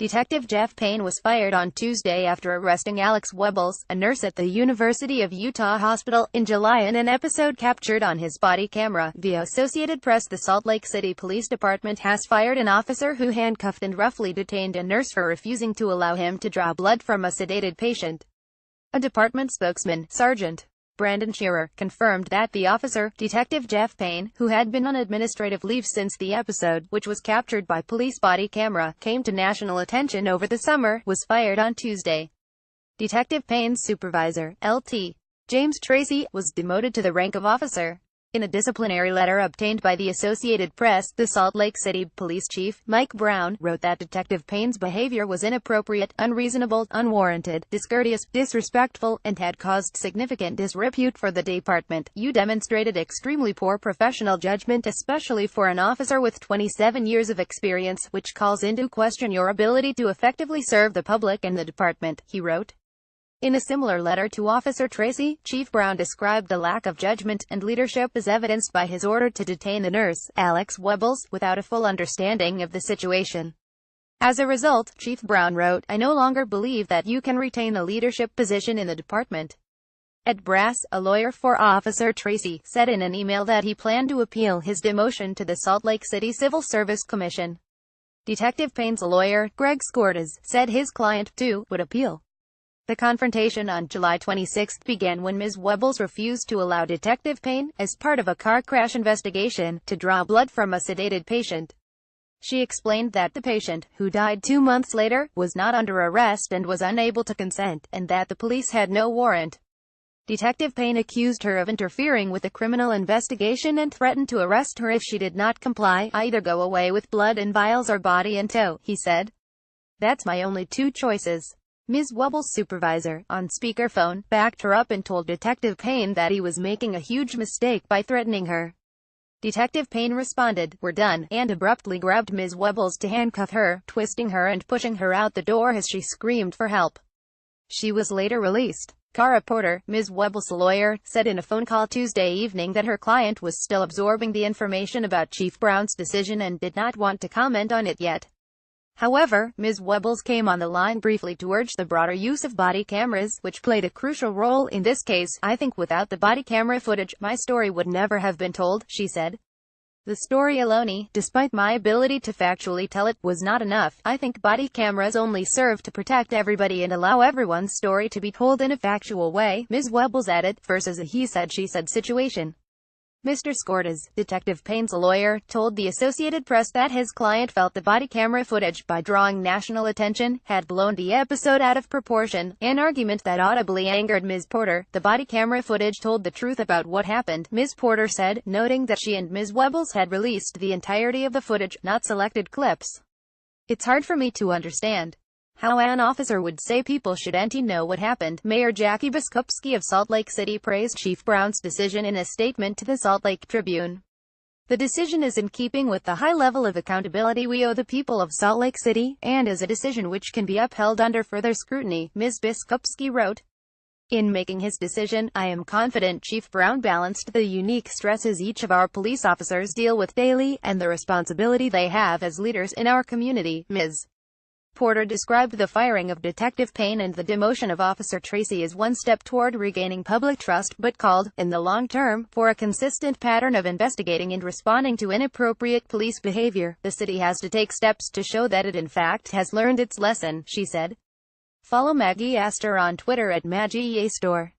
Detective Jeff Payne was fired on Tuesday after arresting Alex Wubbels, a nurse at the University of Utah Hospital, in July in an episode captured on his body camera. The Associated Press. The Salt Lake City Police Department has fired an officer who handcuffed and roughly detained a nurse for refusing to allow him to draw blood from a sedated patient. A department spokesman, Sergeant Brandon Shearer, confirmed that the officer, Detective Jeff Payne, who had been on administrative leave since the episode, which was captured by police body camera, came to national attention over the summer, was fired on Tuesday. Detective Payne's supervisor, Lt. James Tracy, was demoted to the rank of officer. In a disciplinary letter obtained by the Associated Press, the Salt Lake City Police Chief, Mike Brown, wrote that Detective Payne's behavior was inappropriate, unreasonable, unwarranted, discourteous, disrespectful, and had caused significant disrepute for the department. You demonstrated extremely poor professional judgment, especially for an officer with 27 years of experience, which calls into question your ability to effectively serve the public and the department, he wrote. In a similar letter to Officer Tracy, Chief Brown described the lack of judgment and leadership as evidenced by his order to detain the nurse, Alex Wubbels, without a full understanding of the situation. As a result, Chief Brown wrote, I no longer believe that you can retain a leadership position in the department. Ed Brass, a lawyer for Officer Tracy, said in an email that he planned to appeal his demotion to the Salt Lake City Civil Service Commission. Detective Payne's lawyer, Greg Scordes, said his client, too, would appeal. The confrontation on July 26 began when Ms. Wubbels refused to allow Detective Payne, as part of a car crash investigation, to draw blood from a sedated patient. She explained that the patient, who died 2 months later, was not under arrest and was unable to consent, and that the police had no warrant. Detective Payne accused her of interfering with the criminal investigation and threatened to arrest her if she did not comply, either go away with blood in vials or body in tow, he said. That's my only two choices. Ms. Wubbels' supervisor, on speakerphone, backed her up and told Detective Payne that he was making a huge mistake by threatening her. Detective Payne responded, "We're done," and abruptly grabbed Ms. Wubbels to handcuff her, twisting her and pushing her out the door as she screamed for help. She was later released. Cara Porter, Ms. Wubbels' lawyer, said in a phone call Tuesday evening that her client was still absorbing the information about Chief Brown's decision and did not want to comment on it yet. However, Ms. Wubbels came on the line briefly to urge the broader use of body cameras, which played a crucial role in this case. I think without the body camera footage, my story would never have been told, she said. The story alone, despite my ability to factually tell it, was not enough. I think body cameras only serve to protect everybody and allow everyone's story to be told in a factual way, Ms. Wubbels added, versus a he said she said situation. Mr. Scordes, Detective Payne's lawyer, told the Associated Press that his client felt the body camera footage, by drawing national attention, had blown the episode out of proportion, an argument that audibly angered Ms. Porter. The body camera footage told the truth about what happened, Ms. Porter said, noting that she and Ms. Wubbels had released the entirety of the footage, not selected clips. It's hard for me to understand how an officer would say people shouldn't know what happened. Mayor Jackie Biskupski of Salt Lake City praised Chief Brown's decision in a statement to the Salt Lake Tribune. The decision is in keeping with the high level of accountability we owe the people of Salt Lake City, and is a decision which can be upheld under further scrutiny, Ms. Biskupski wrote. In making his decision, I am confident Chief Brown balanced the unique stresses each of our police officers deal with daily, and the responsibility they have as leaders in our community. Ms. Porter described the firing of Detective Payne and the demotion of Officer Tracy as one step toward regaining public trust, but called, in the long term, for a consistent pattern of investigating and responding to inappropriate police behavior. The city has to take steps to show that it in fact has learned its lesson, she said. Follow Maggie Astor on Twitter at MaggieAstor.